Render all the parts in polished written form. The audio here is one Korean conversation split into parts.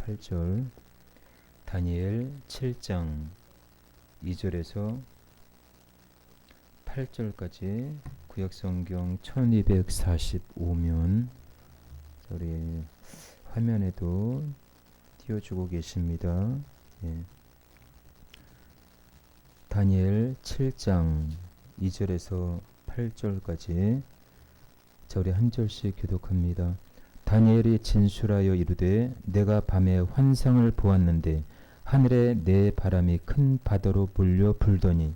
8절, 다니엘 7장 2절에서 8절까지 구약성경 1245면 우리 화면에도 띄워주고 계십니다. 예. 다니엘 7장 2절에서 8절까지 저리 한 절씩 교독합니다. 다니엘이 진술하여 이르되 내가 밤에 환상을 보았는데 하늘에 내 바람이 큰 바다로 몰려 불더니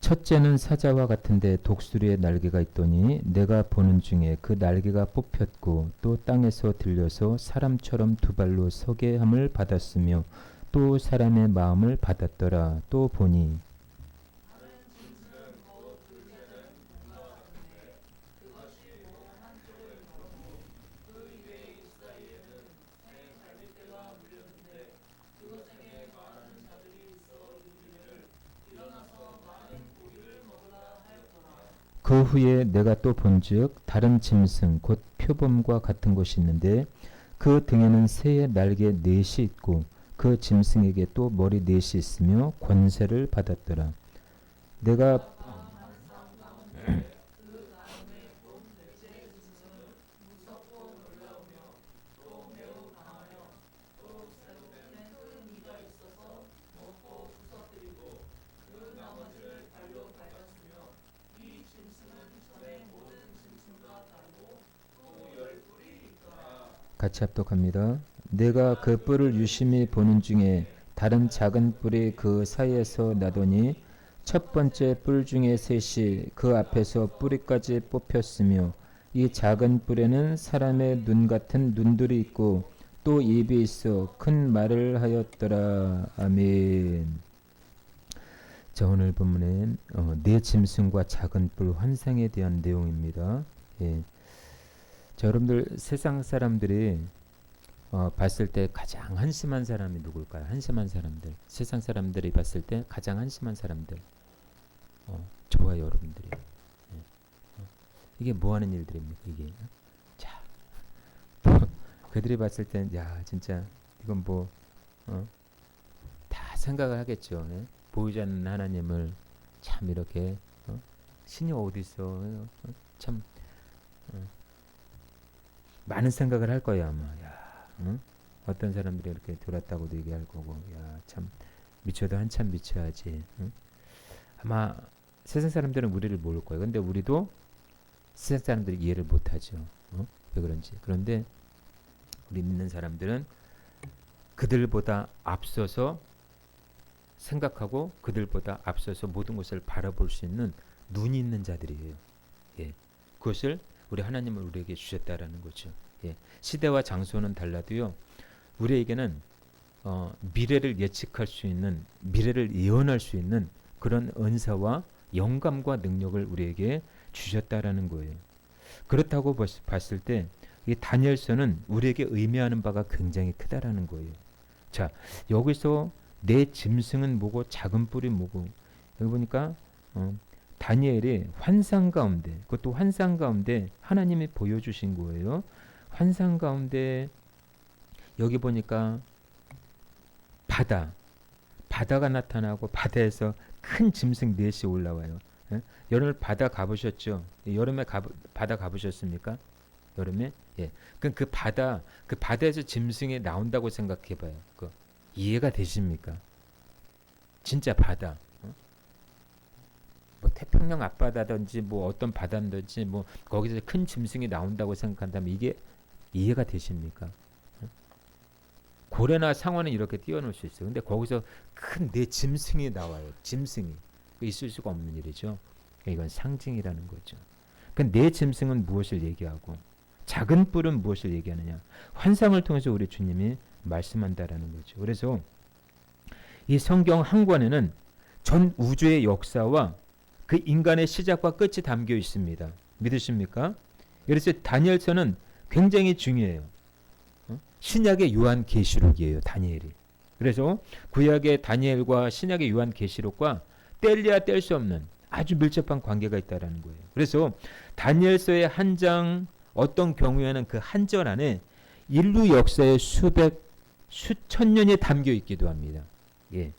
첫째는 사자와 같은데 독수리의 날개가 있더니 내가 보는 중에 그 날개가 뽑혔고 또 땅에서 들려서 사람처럼 두 발로 서게 함을 받았으며 또 사람의 마음을 받았더라. 또 보니 그 후에 내가 또 본즉 다른 짐승 곧 표범과 같은 것이 있는데 그 등에는 새의 날개 넷이 있고 그 짐승에게 또 머리 넷이 있으며 권세를 받았더라. 내가 같이 합독합니다. 내가 그 뿔을 유심히 보는 중에 다른 작은 뿔이 그 사이에서 나더니 첫 번째 뿔 중에 셋이 그 앞에서 뿌리까지 뽑혔으며 이 작은 뿔에는 사람의 눈 같은 눈들이 있고 또 입이 있어 큰 말을 하였더라. 아멘. 자, 오늘 본문엔 네 짐승과 작은 뿔 환상에 대한 내용입니다. 예. 자, 여러분들 세상 사람들이 봤을 때 가장 한심한 사람이 누굴까요? 한심한 사람들. 세상 사람들이 봤을 때 가장 한심한 사람들. 저와 여러분들이. 예. 이게 뭐 하는 일들입니까? 이게. 자, 그들이 봤을 땐, 야, 진짜, 이건 뭐, 다 생각을 하겠죠. 예? 보이지 않는 하나님을 참 이렇게, 신이 어디 있어? 참, 많은 생각을 할 거예요, 아마. 야, 응? 어떤 사람들이 이렇게 돌았다고도 얘기할 거고, 야, 참, 미쳐도 한참 미쳐야지. 응? 아마 세상 사람들은 우리를 모를 거예요. 근데 우리도 세상 사람들이 이해를 못하죠. 왜 그런지. 그런데 우리 믿는 사람들은 그들보다 앞서서 생각하고 그들보다 앞서서 모든 것을 바라볼 수 있는 눈이 있는 자들이에요. 예. 그것을 우리 하나님을 우리에게 주셨다라는 거죠. 예. 시대와 장소는 달라도요. 우리에게는 미래를 예측할 수 있는, 미래를 예언할 수 있는 그런 은사와 영감과 능력을 우리에게 주셨다라는 거예요. 그렇다고 봤을 때 이 다니엘서는 우리에게 의미하는 바가 굉장히 크다라는 거예요. 자, 여기서 내 짐승은 뭐고 작은 뿔이 뭐고 여기 보니까 다니엘이 환상 가운데, 그것도 환상 가운데 하나님이 보여주신 거예요. 환상 가운데 여기 보니까 바다가 나타나고 바다에서 큰 짐승 넷이 올라와요. 예? 여러분 바다 가보셨죠? 여름에 바다 가보셨습니까? 여름에? 예. 그럼 그 바다에서 짐승이 나온다고 생각해봐요. 이해가 되십니까? 진짜 바다. 뭐 태평양 앞바다든지 뭐 어떤 바다든지 뭐 거기서 큰 짐승이 나온다고 생각한다면 이게 이해가 되십니까? 고래나 상어는 이렇게 띄워놓을 수 있어요. 근데 거기서 큰 내 짐승이 나와요. 짐승이. 있을 수가 없는 일이죠. 이건 상징이라는 거죠. 내 짐승은 무엇을 얘기하고 작은 뿔은 무엇을 얘기하느냐. 환상을 통해서 우리 주님이 말씀한다라는 거죠. 그래서 이 성경 한 권에는 전 우주의 역사와 그 인간의 시작과 끝이 담겨 있습니다. 믿으십니까? 그래서 다니엘서는 굉장히 중요해요. 신약의 요한계시록이에요. 다니엘이. 그래서 구약의 다니엘과 신약의 요한계시록과 뗄래야 뗄 수 없는 아주 밀접한 관계가 있다라는 거예요. 그래서 다니엘서의 한 장 어떤 경우에는 그 한 절 안에 인류 역사의 수천 년이 담겨 있기도 합니다. 예.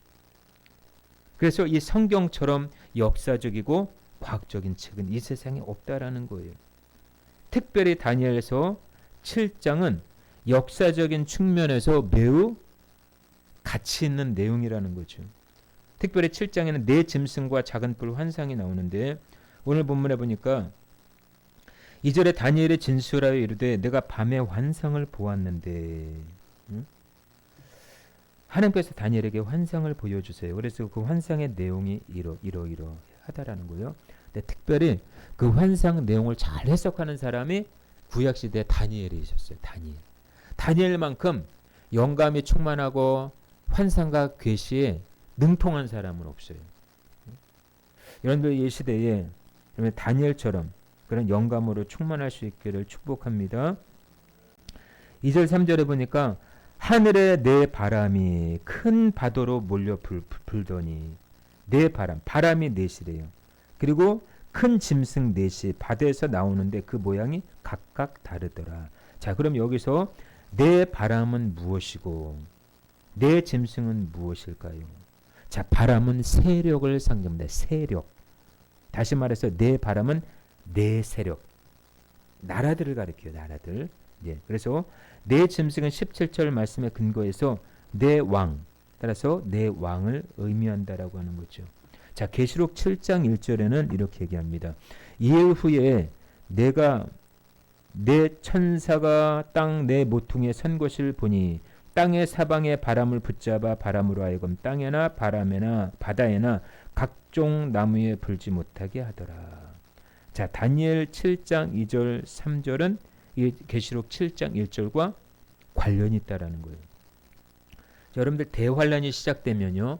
그래서 이 성경처럼 역사적이고 과학적인 책은 이 세상에 없다라는 거예요. 특별히 다니엘서 7장은 역사적인 측면에서 매우 가치 있는 내용이라는 거죠. 특별히 7장에는 네 짐승과 작은 뿔 환상이 나오는데 오늘 본문에 보니까 2절에 다니엘이 진술하여 이르되 내가 밤에 환상을 보았는데 하나님께서 다니엘에게 환상을 보여주세요. 그래서 그 환상의 내용이 이러하다라는 거예요. 근데 특별히 그 환상 내용을 잘 해석하는 사람이 구약시대에 다니엘이 있었어요. 다니엘만큼 영감이 충만하고 환상과 계시에 능통한 사람은 없어요. 여러분들 이 시대에 다니엘처럼 그런 영감으로 충만할 수 있기를 축복합니다. 2절 3절에 보니까 하늘에 내 바람이 큰 바다로 몰려 불더니 내 바람이 넷이래요. 그리고 큰 짐승 넷이 바다에서 나오는데 그 모양이 각각 다르더라. 자, 그럼 여기서 내 바람은 무엇이고 내 짐승은 무엇일까요? 자, 바람은 세력을 상징합니다. 세력. 다시 말해서 내 바람은 내 세력. 나라들을 가리켜요. 나라들. 예. 그래서 내 짐승은 17절 말씀에 근거해서 내 왕, 따라서 내 왕을 의미한다라고 하는 거죠. 자, 계시록 7장 1절에는 이렇게 얘기합니다. 이후에 내가 내 천사가 땅 내 모퉁이에 선 것을 보니 땅의 사방에 바람을 붙잡아 바람으로 하여금 땅에나 바람에나 바다에나 각종 나무에 불지 못하게 하더라. 자, 다니엘 7장 2절 3절은 이 계시록 7장 1절과 관련이 있다라는 거예요. 자, 여러분들 대환란이 시작되면요.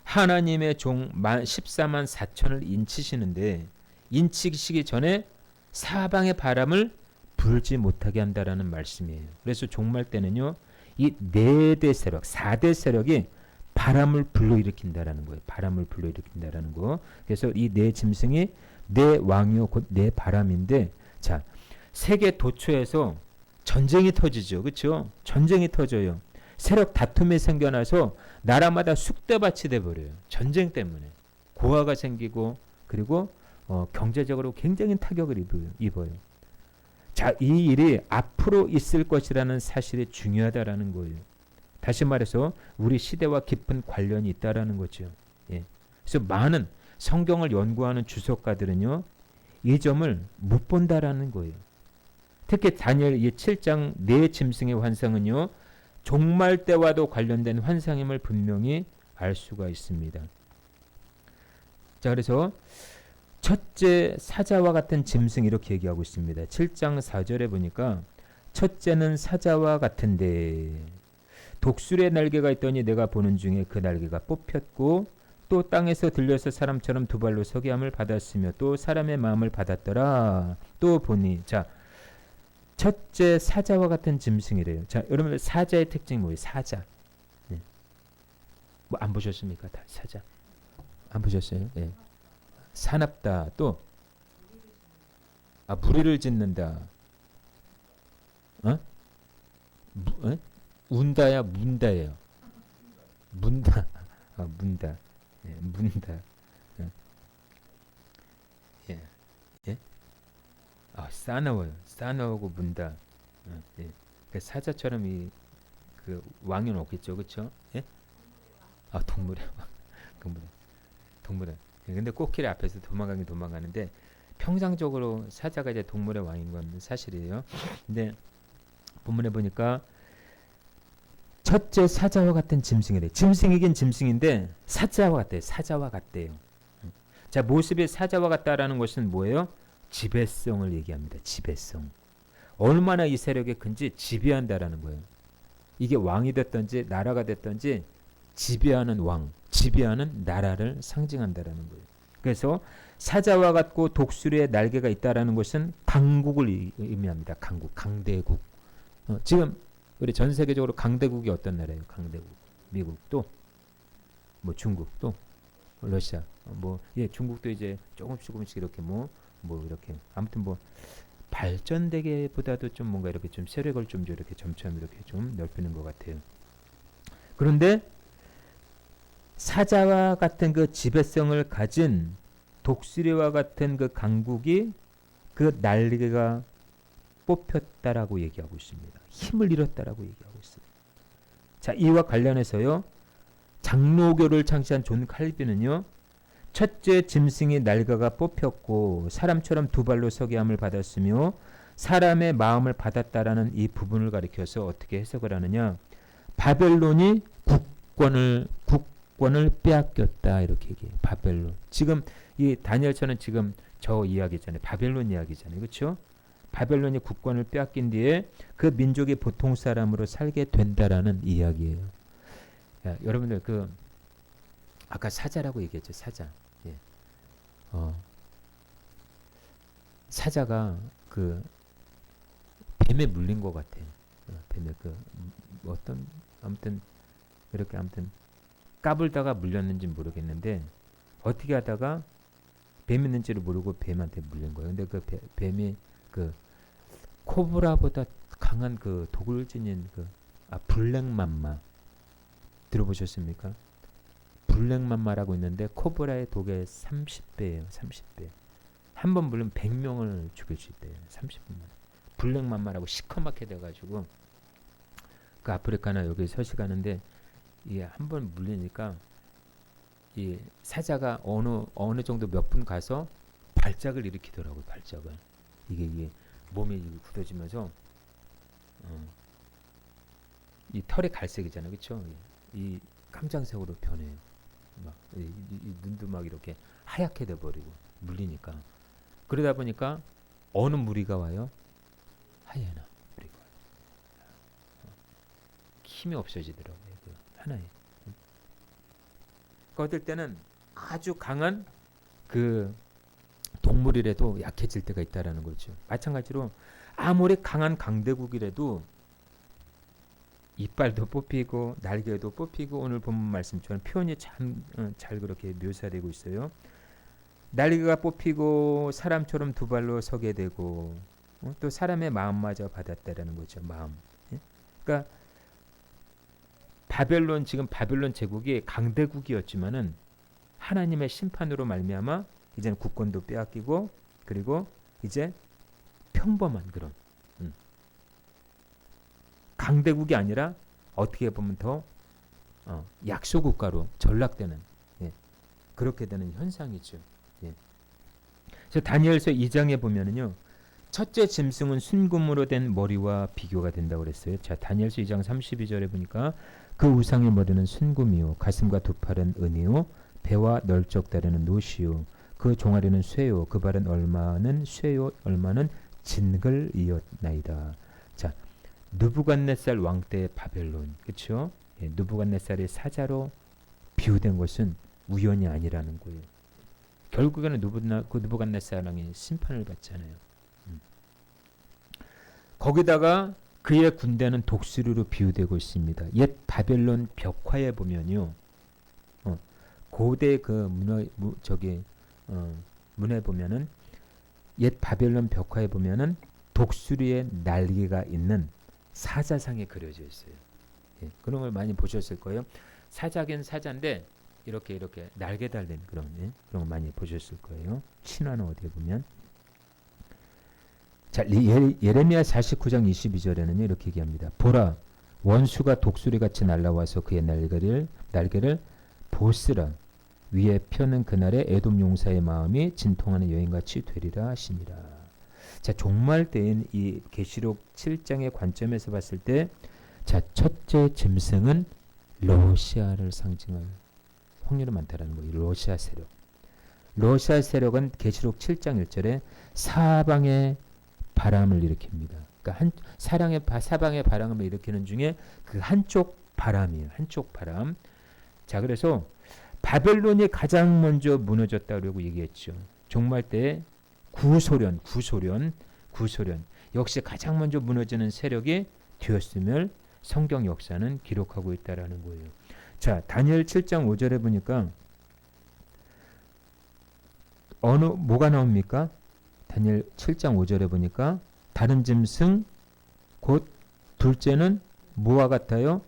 하나님의 종 14만 4천을 인치시는데 인치시기 전에 사방의 바람을 불지 못하게 한다라는 말씀이에요. 그래서 종말 때는요. 이 4대 세력, 4대 세력이 바람을 불러일으킨다라는 거예요. 바람을 불러일으킨다라는 거. 그래서 이 네 짐승이 네 왕이요 곧 네 바람인데 자, 세계 도처에서 전쟁이 터지죠. 그렇죠? 전쟁이 터져요. 세력 다툼이 생겨나서 나라마다 쑥대밭이 돼버려요. 전쟁 때문에. 고아가 생기고 그리고 경제적으로 굉장히 타격을 입어요. 자, 이 일이 앞으로 있을 것이라는 사실이 중요하다라는 거예요. 다시 말해서 우리 시대와 깊은 관련이 있다라는 거죠. 예. 그래서 많은 성경을 연구하는 주석가들은요. 이 점을 못 본다라는 거예요. 특히 다니엘 7장 네 짐승의 환상은요. 종말 때와도 관련된 환상임을 분명히 알 수가 있습니다. 자, 그래서 첫째 사자와 같은 짐승 이렇게 얘기하고 있습니다. 7장 4절에 보니까 첫째는 사자와 같은데 독수리의 날개가 있더니 내가 보는 중에 그 날개가 뽑혔고 또 땅에서 들려서 사람처럼 두 발로 서게 함을 받았으며 또 사람의 마음을 받았더라. 또 보니 자, 첫째 사자와 같은 짐승이래요. 자, 여러분들 사자의 특징이 뭐예요? 사자. 네. 뭐 안 보셨습니까? 다 사자. 안 보셨어요? 네. 사납다. 또 무리를 짓는다. 운다야 문다예요. 문다. 문다. 예, 문다. 예. 예? 싸나워요. 싸나우고 문다. 예. 그 사자처럼 그 왕은 없겠죠. 그렇죠? 예? 동물의 왕. 동물의. 근데 코끼리 앞에서 도망가는데 평상적으로 사자가 이제 동물의 왕인 건 사실이에요. 근데 본문에 보니까 첫째 사자와 같은 짐승이래. 짐승이긴 짐승인데 사자와 같대요. 자, 모습이 사자와 같다라는 것은 뭐예요? 지배성을 얘기합니다. 지배성. 얼마나 이 세력이 큰지 지배한다라는 거예요. 이게 왕이 됐든지 나라가 됐든지 지배하는 왕, 지배하는 나라를 상징한다라는 거예요. 그래서 사자와 같고 독수리의 날개가 있다라는 것은 강국을 의미합니다. 강대국. 지금 우리 전 세계적으로 강대국이 어떤 나라예요? 강대국. 미국 또 뭐 중국 또 러시아. 예, 중국도 이제 조금씩 이렇게 이렇게 아무튼 발전되게보다도 좀 뭔가 이렇게 좀 세력을 좀 이렇게 점점 이렇게 좀 넓히는 것 같아요. 그런데 사자와 같은 그 지배성을 가진 독수리와 같은 그 강국이 그 날개가 뽑혔다라고 얘기하고 있습니다. 힘을 잃었다라고 얘기하고 있습니다. 자, 이와 관련해서요. 장로교를 창시한 존 칼빈은요. 첫째 짐승이 날개가 뽑혔고 사람처럼 두 발로 서게 함을 받았으며 사람의 마음을 받았다라는 이 부분을 가리켜서 어떻게 해석을 하느냐. 바벨론이 국권을 빼앗겼다 이렇게 얘기해요. 바벨론. 지금 이 다니엘서는 지금 저 이야기잖아요. 바벨론 이야기잖아요. 그렇죠? 바벨론이 국권을 빼앗긴 뒤에 그 민족이 보통 사람으로 살게 된다라는 이야기예요. 야, 여러분들 아까 사자라고 얘기했죠. 사자. 예. 사자가 뱀에 물린 것 같아요. 뱀에 아무튼 이렇게 까불다가 물렸는지 모르겠는데 어떻게 하다가 뱀 있는지를 모르고 뱀한테 물린 거예요. 근데 뱀이 코브라보다 강한 독을 지닌 블랙맘마 들어보셨습니까? 블랙맘마라고 있는데 코브라의 독의 30배예요. 30배. 한 번 물리면 100명을 죽일 수 있대요. 30분만. 블랙맘마라고 시커멓게 돼가지고 아프리카나 여기 서식하는데 이게 한 번 물리니까 이 사자가 어느 정도 몇 분 가서 발작을 일으키더라고요. 발작을. 이게 몸이 굳어지면서 이 털이 갈색이잖아요. 그렇죠? 이 깜장색으로 변해요. 이 눈도 막 이렇게 하얗게 돼 버리고 물리니까. 그러다 보니까 어느 무리가 와요? 하이에나 무리가 와요. 힘이 없어지더라고요. 하나에. 그러니까 어떨 때는 아주 강한 동물이라도 약해질 때가 있다라는 거죠. 마찬가지로 아무리 강한 강대국이라도 이빨도 뽑히고 날개도 뽑히고 오늘 본문 말씀처럼 표현이 참 잘 그렇게 묘사되고 있어요. 날개가 뽑히고 사람처럼 두 발로 서게 되고 또 사람의 마음마저 받았다라는 거죠. 마음. 예? 그러니까 지금 바벨론 제국이 강대국이었지만은 하나님의 심판으로 말미암아 이제는 국권도 빼앗기고 그리고 이제 평범한 그런 강대국이 아니라 어떻게 보면 더 약소국가로 전락되는 그렇게 되는 현상이죠. 예. 그래서 다니엘서 2장에 보면은요. 첫째 짐승은 순금으로 된 머리와 비교가 된다고 그랬어요. 자, 다니엘서 2장 32절에 보니까 그 우상의 머리는 순금이요 가슴과 두 팔은 은이요 배와 널쩍 다리는 노시요 그 종아리는 쇠요 그 발은 얼마는 쇠요 얼마는 진글이었나이다. 자, 느부갓네살 왕 때의 바벨론, 그렇죠? 예, 느부갓네살이 사자로 비유된 것은 우연이 아니라는 거예요. 결국에는 느부갓네살 왕이 심판을 받잖아요. 거기다가 그의 군대는 독수리로 비유되고 있습니다. 옛 바벨론 벽화에 보면요, 고대 문에 보면은 옛 바벨론 벽화에 보면은 독수리의 날개가 있는 사자상이 그려져 있어요. 예, 그런 걸 많이 보셨을 거예요. 사자긴 사자인데 이렇게 날개 달린 그런 걸 많이 보셨을 거예요. 신화는 어디에 보면. 자, 예레미야 49장 22절에는 이렇게 얘기합니다. 보라, 원수가 독수리같이 날아와서 그의 날개를 보스라 위에 펴는 그날에 에돔 용사의 마음이 진통하는 여인같이 되리라 하시니라. 자, 종말 때인 이 계시록 7장의 관점에서 봤을 때, 자, 첫째 짐승은 러시아를 상징할 확률이 많다라는 거예요. 러시아 세력. 러시아 세력은 계시록 7장 1절에 사방의 바람을 일으킵니다. 그러니까 사방의 바람을 일으키는 중에 그 한쪽 바람이에요. 한쪽 바람. 자, 그래서 바벨론이 가장 먼저 무너졌다고 얘기했죠. 종말 때 구소련 역시 가장 먼저 무너지는 세력이 되었음을 성경 역사는 기록하고 있다라는 거예요. 자, 다니엘 7장 5절에 보니까 뭐가 나옵니까? 다니엘 7장 5절에 보니까 다른 짐승 곧 둘째는 뭐와 같아요?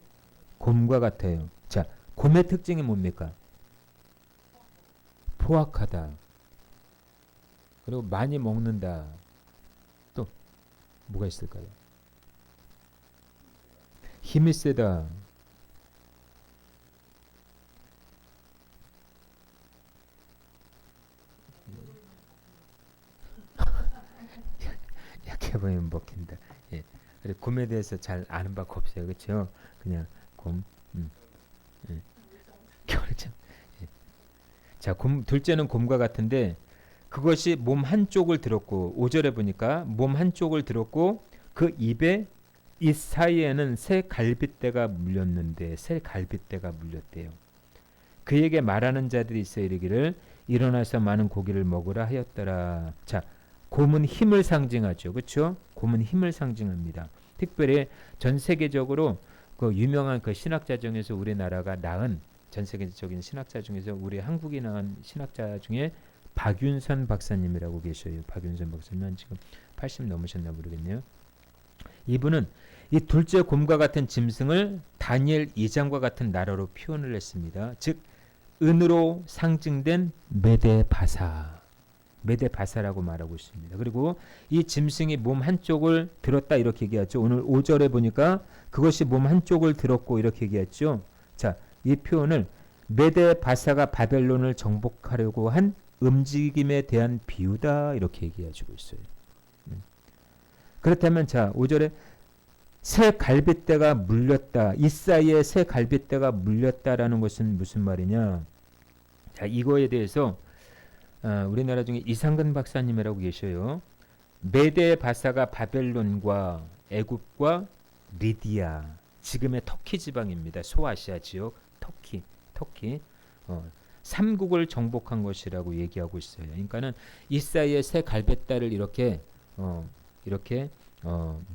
곰과 같아요. 자, 곰의 특징이 뭡니까? 포악하다. 그리고 많이 먹는다. 또 뭐가 있을까요? 힘이 세다. 약해 보이면 먹힌다. 예. 그리고 곰에 대해서 잘 아는 바가 없어요. 그렇죠? 그냥 곰. 예. 겨울잠. 예. 자, 둘째는 곰과 같은데 그것이 몸 한쪽을 들었고 5절에 보니까 몸 한쪽을 들었고 그 입에 이 사이에는 새 갈빗대가 물렸는데 새 갈빗대가 물렸대요. 그에게 말하는 자들이 있어 이르기를 일어나서 많은 고기를 먹으라 하였더라. 자, 곰은 힘을 상징하죠. 그렇죠? 곰은 힘을 상징합니다. 특별히 전 세계적으로 그 유명한 그 신학자 중에서 우리나라가 낳은 전 세계적인 신학자 중에서 우리 한국이 낳은 신학자 중에 박윤선 박사님이라고 계셔요. 박윤선 박사님은 지금 80 넘으셨나 모르겠네요. 이분은 이 둘째 곰과 같은 짐승을 다니엘 2장과 같은 나라로 표현을 했습니다. 즉 은으로 상징된 메데바사, 메데바사라고 말하고 있습니다. 그리고 이 짐승이 몸 한쪽을 들었다 이렇게 얘기하죠. 오늘 5절에 보니까 그것이 몸 한쪽을 들었고 이렇게 얘기했죠. 자, 이 표현을 메데바사가 바벨론을 정복하려고 한 움직임에 대한 비유다 이렇게 얘기해주고 있어요. 그렇다면 자 5절에 새 갈빗대가 물렸다. 이 사이에 새 갈빗대가 물렸다라는 것은 무슨 말이냐? 자 이거에 대해서 우리나라 중에 이상근 박사님이라고 계셔요. 메데 바사가 바벨론과 애굽과 리디아, 지금의 터키 지방입니다. 소아시아 지역 터키 3국을 정복한 것이라고 얘기하고 있어요. 그러니까는 이 사이에 새 갈빗대를 이렇게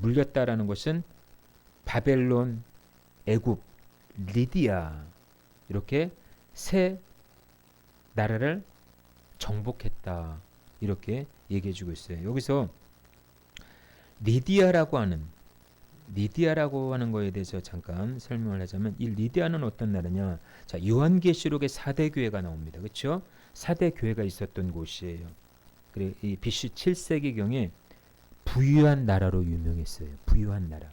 물렸다라는 것은 바벨론, 애굽, 리디아 이렇게 세 나라를 정복했다 이렇게 얘기해주고 있어요. 여기서 리디아라고 하는 거에 대해서 잠깐 설명을 하자면 이 리디아는 어떤 나라냐? 자 요한계시록에 4대 교회가 나옵니다. 그렇죠? 4대 교회가 있었던 곳이에요. 그래 이 BC 7세기 경에 부유한 나라로 유명했어요. 부유한 나라.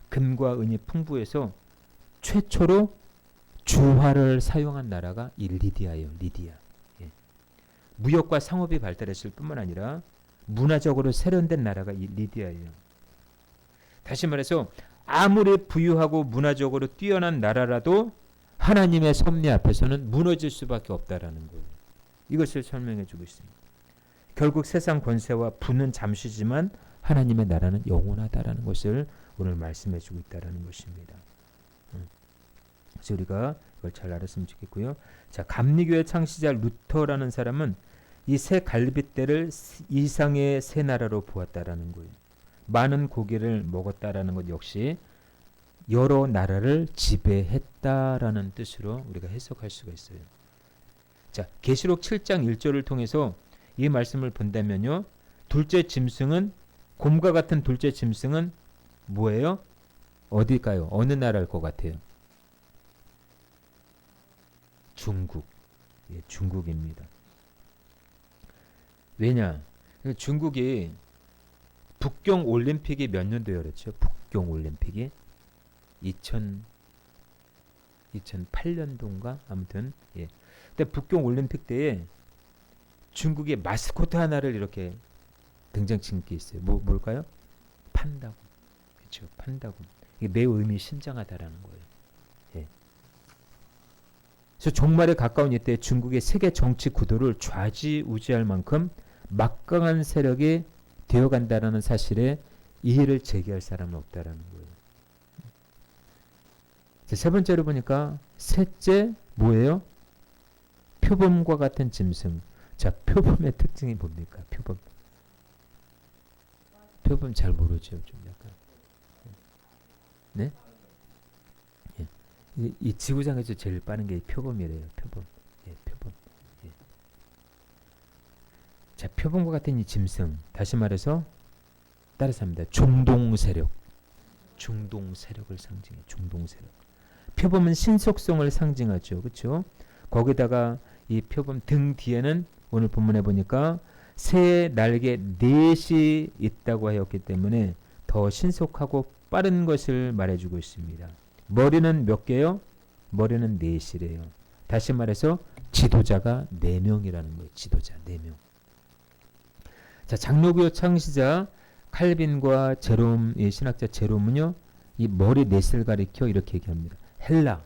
금과 은이 풍부해서 최초로 주화를 사용한 나라가 이 리디아예요. 리디아. 예. 무역과 상업이 발달했을 뿐만 아니라 문화적으로 세련된 나라가 이 리디아예요. 다시 말해서 아무리 부유하고 문화적으로 뛰어난 나라라도 하나님의 섭리 앞에서는 무너질 수밖에 없다라는 거예요. 이것을 설명해 주고 있습니다. 결국 세상 권세와 부는 잠시지만 하나님의 나라는 영원하다라는 것을 오늘 말씀해 주고 있다라는 것입니다. 그래서 우리가 이걸 잘 알았으면 좋겠고요. 자, 감리교의 창시자 루터라는 사람은 이 새 갈빗대를 이상의 새 나라로 보았다라는 거예요. 많은 고기를 먹었다라는 것 역시 여러 나라를 지배했다라는 뜻으로 우리가 해석할 수가 있어요. 자, 계시록 7장 1절을 통해서 이 말씀을 본다면요. 둘째 짐승은 곰과 같은 둘째 짐승은 뭐예요? 어딜까요? 어느 나라일 것 같아요? 중국. 예, 중국입니다. 왜냐? 중국이 북경 올림픽이 몇 년도에 열렸죠? 북경 올림픽이 2008년도인가? 아무튼 예. 근데 북경 올림픽 때에 중국의 마스코트 하나를 이렇게 등장시킨 게 있어요. 뭘까요? 판다고. 그렇죠. 판다고. 이게 매우 의미심장하다라는 거예요. 예. 그래서 종말에 가까운 이때 중국의 세계 정치 구도를 좌지우지할 만큼 막강한 세력이 되어간다라는 사실에 이의를 제기할 사람은 없다라는 거예요. 세 번째로 보니까 셋째 뭐예요? 표범과 같은 짐승. 자, 표범의 특징이 뭡니까? 표범 잘 모르죠. 좀 약간. 네? 예. 이 지구상에서 제일 빠른 게 표범이래요. 표범. 예, 표범. 예. 표범과 같은 이 짐승, 다시 말해서 따라서 합니다. 중동 세력. 중동 세력을 상징해. 중동 세력. 표범은 신속성을 상징하죠. 그렇죠? 거기다가 이 표범 등 뒤에는 오늘 본문에 보니까 새 날개 넷이 있다고 하였기 때문에 더 신속하고 빠른 것을 말해주고 있습니다. 머리는 몇 개요? 머리는 넷이래요. 다시 말해서 지도자가 4명이라는 거예요. 지도자 4명. 자, 장로교 창시자 칼빈과 제롬, 이 신학자 제롬은요, 이 머리 넷을 가리켜 이렇게 얘기합니다. 헬라,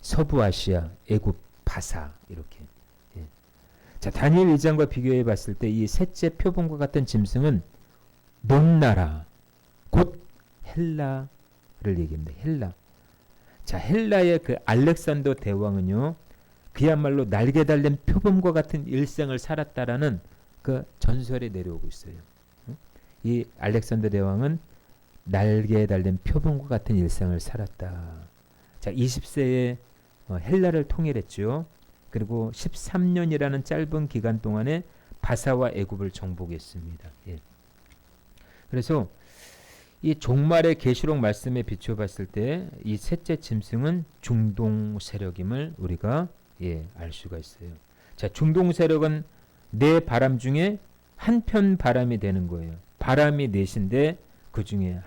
서부 아시아, 애굽, 바사 이렇게. 예. 자, 다니엘 2장과 비교해 봤을 때 이 셋째 표범과 같은 짐승은 먼나라, 곧 헬라를 얘기합니다. 헬라. 자, 헬라의 그 알렉산더 대왕은요, 그야말로 날개 달린 표범과 같은 일생을 살았다라는 그 전설이 내려오고 있어요. 이 알렉산더 대왕은 날개에 달린 표범과 같은 일생을 살았다. 자, 20세에 헬라를 통일했죠. 그리고 13년이라는 짧은 기간 동안에 바사와 애굽을 정복했습니다. 예. 그래서 이 종말의 계시록 말씀에 비추어 봤을 때 이 셋째 짐승은 중동 세력임을 우리가 알 수가 있어요. 자, 중동 세력은 네 바람 중에 한편 바람이 되는 거예요. 바람이 넷인데 그 중에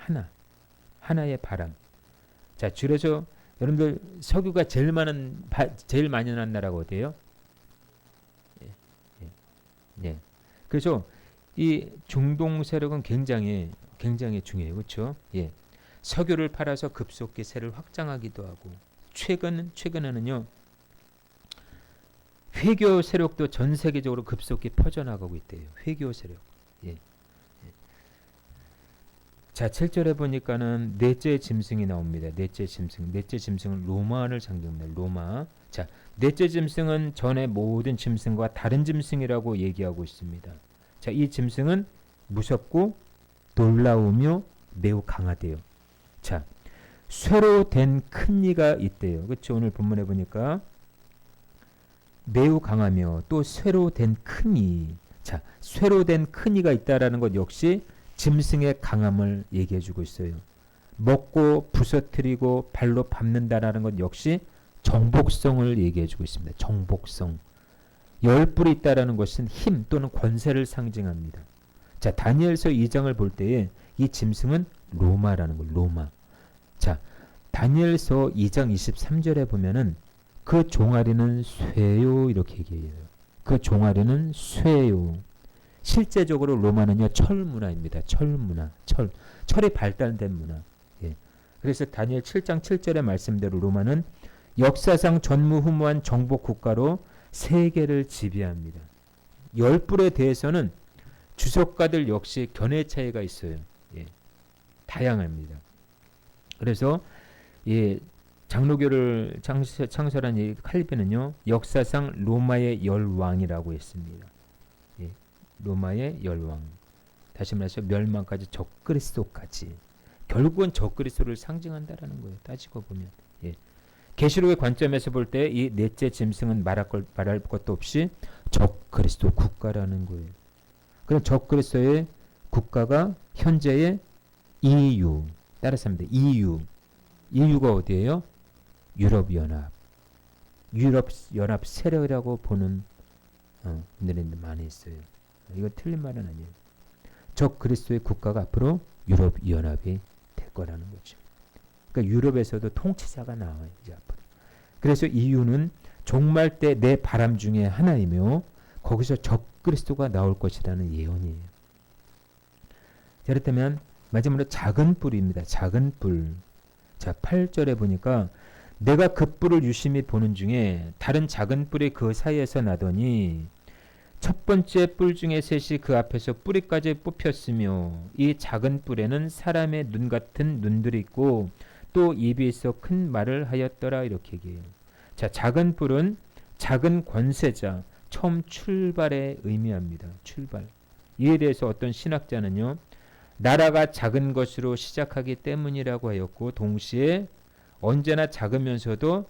하나의 바람. 자, 줄여서 여러분들 석유가 제일 많이 나는 나라가 어디예요? 예. 그래서 이 중동 세력은 굉장히 중요해요. 그렇죠? 예. 석유를 팔아서 급속히 세를 확장하기도 하고 최근에는요. 회교 세력도 전 세계적으로 급속히 퍼져나가고 있대요. 회교 세력. 예. 자, 7절에 보니까는 넷째 짐승이 나옵니다. 넷째 짐승은 로마를 상징합니다. 로마. 자, 넷째 짐승은 전의 모든 짐승과 다른 짐승이라고 얘기하고 있습니다. 자, 이 짐승은 무섭고 놀라우며 매우 강하대요. 자, 쇠로 된 큰 이가 있대요. 그렇죠? 오늘 본문에 보니까 매우 강하며 또 쇠로 된 큰 이. 자, 쇠로 된 큰 이가 있다라는 것 역시 짐승의 강함을 얘기해주고 있어요. 먹고 부서뜨리고 발로 밟는다라는 것 역시 정복성을 얘기해주고 있습니다. 정복성. 10뿔이 있다라는 것은 힘 또는 권세를 상징합니다. 자, 다니엘서 2장을 볼 때에 이 짐승은 로마라는 거, 로마. 자, 다니엘서 2장 23절에 보면은 그 종아리는 쇠요 이렇게 얘기해요. 그 종아리는 쇠요. 실제적으로 로마는요 철 문화입니다. 철 문화, 철이 발달된 문화. 예. 그래서 다니엘 7장 7절의 말씀대로 로마는 역사상 전무후무한 정복 국가로 세계를 지배합니다. 10뿔에 대해서는 주석가들 역시 견해 차이가 있어요. 예. 다양합니다. 그래서 장로교를 창설한 이 칼빈은요 역사상 로마의 열왕이라고 했습니다. 예. 로마의 열왕. 다시 말해서 멸망까지 적그리스도까지. 결국은 적그리스도를 상징한다라는 거예요. 따지고 보면. 예. 계시록의 관점에서 볼 때 이 넷째 짐승은 말할 것도 없이 적그리스도 국가라는 거예요. 그럼 적그리스도의 국가가 현재의 EU. 따라서 합니다. EU가 어디예요? 유럽연합. 유럽연합 세력이라고 보는 분들이 많이 있어요. 이거 틀린 말은 아니에요. 적 그리스도의 국가가 앞으로 유럽연합이 될 거라는 거죠. 그러니까 유럽에서도 통치자가 나와요. 이제 앞으로. 그래서 EU는 종말 때 내 바람 중에 하나이며 거기서 적 그리스도가 나올 것이라는 예언이에요. 자, 그렇다면 마지막으로 작은 뿔입니다. 작은 뿔. 자, 8절에 보니까 내가 그 뿔을 유심히 보는 중에 다른 작은 뿔이 그 사이에서 나더니 첫 번째 뿔 중에 셋이 그 앞에서 뿌리까지 뽑혔으며 이 작은 뿔에는 사람의 눈 같은 눈들이 있고 또 입이 있어 큰 말을 하였더라 이렇게 얘기해요. 자, 작은 뿔은 작은 권세자, 처음 출발에 의미합니다. 출발. 이에 대해서 어떤 신학자는요. 나라가 작은 것으로 시작하기 때문이라고 하였고 동시에 언제나 작으면서도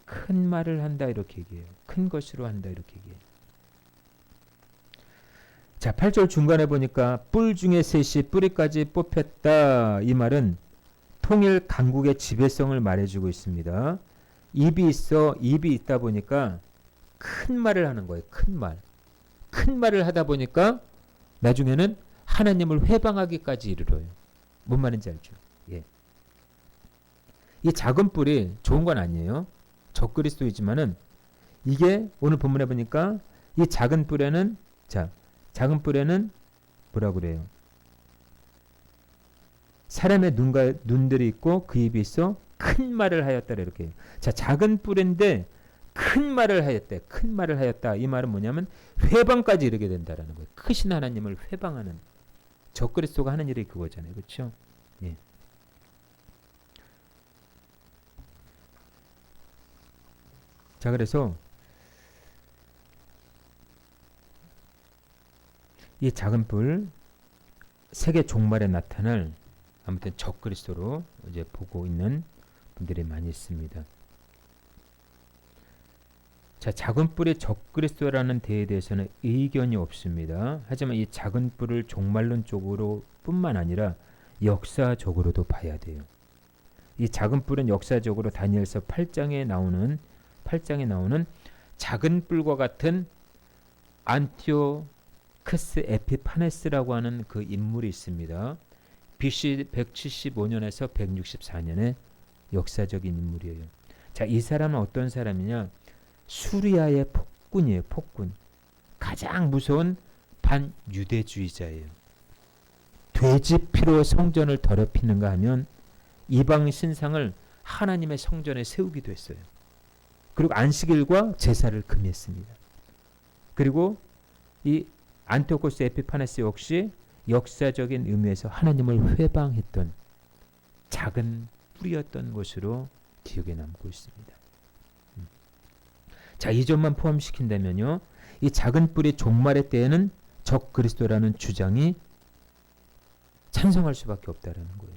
큰 말을 한다 이렇게 얘기해요. 큰 것으로 한다 이렇게 얘기해요. 자, 8절 중간에 보니까 뿔 중에 셋이 뿌리까지 뽑혔다. 이 말은 통일 강국의 지배성을 말해주고 있습니다. 입이 있다 보니까 큰 말을 하는 거예요. 큰 말. 큰 말을 하다 보니까 나중에는 하나님을 회방하기까지 이르러요. 뭔 말인지 알죠? 예. 이 작은 뿔이 좋은 건 아니에요. 적그리스도이지만은 이게 오늘 본문에 보니까 이 작은 뿔에는 작은 뿔에는 뭐라 그래요? 사람의 눈들이 있고 그 입이 있어 큰 말을 하였다 이렇게. 자, 작은 뿔인데 큰 말을 하였대. 큰 말을 하였다. 이 말은 뭐냐면 회방까지 이르게 된다라는 거예요. 크신 하나님을 회방하는. 적그리스도가 하는 일이 그거잖아요. 그렇죠? 예. 자, 그래서 이 작은 뿔 세계 종말에 나타날 아무튼 적그리스도로 이제 보고 있는 분들이 많이 있습니다. 자, 작은 뿔이 적그리스도라는 데에 대해서는 의견이 없습니다. 하지만 이 작은 뿔을 종말론적으로 뿐만 아니라 역사적으로도 봐야 돼요. 이 작은 뿔은 역사적으로 다니엘서 8장에 나오는 작은 뿔과 같은 안티오크스 에피파네스라고 하는 그 인물이 있습니다. BC 175년에서 164년의 역사적인 인물이에요. 자, 이 사람은 어떤 사람이냐? 수리아의 폭군이에요. 폭군. 가장 무서운 반유대주의자예요. 돼지 피로 성전을 더럽히는가 하면 이방 신상을 하나님의 성전에 세우기도 했어요. 그리고 안식일과 제사를 금했습니다. 그리고 이 안티오코스 에피파네스 역시 역사적인 의미에서 하나님을 회방했던 작은 뿌리였던 것으로 기억에 남고 있습니다. 자, 이 점만 포함시킨다면요, 이 작은 뿔이 종말의 때에는 적 그리스도라는 주장이 찬성할 수밖에 없다라는 거예요.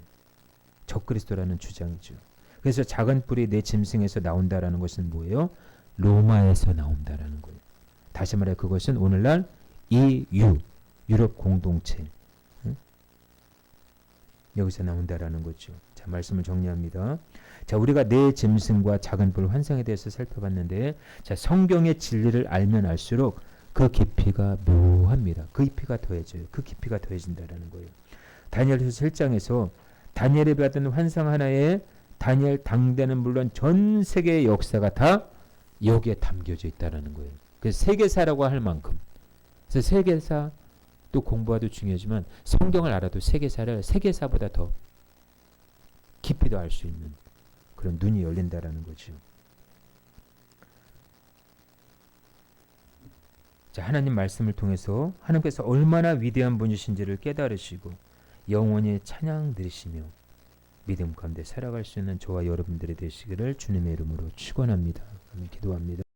적 그리스도라는 주장이죠. 그래서 작은 뿔이 내 짐승에서 나온다라는 것은 뭐예요? 로마에서 나온다라는 거예요. 다시 말해 그것은 오늘날 EU 유럽 공동체 여기서 나온다라는 거죠. 자, 말씀을 정리합니다. 자, 우리가 내 짐승과 작은 뿔 환상에 대해서 살펴봤는데, 자, 성경의 진리를 알면 알수록 그 깊이가 묘합니다. 그 깊이가 더해져요. 그 깊이가 더해진다라는 거예요. 다니엘서 7장에서 다니엘이 받은 환상 하나에 다니엘 당대는 물론 전 세계의 역사가 다 여기에 담겨져 있다라는 거예요. 그래서 세계사라고 할 만큼. 그래서 세계사 또 공부하도 중요하지만 성경을 알아도 세계사를 세계사보다 더 깊이도 알 수 있는 그런 눈이 열린다라는 거죠. 자, 하나님 말씀을 통해서 하나님께서 얼마나 위대한 분이신지를 깨달으시고 영원히 찬양 드리시며 믿음 가운데 살아갈 수 있는 저와 여러분들이 되시기를 주님의 이름으로 축원합니다. 기도합니다.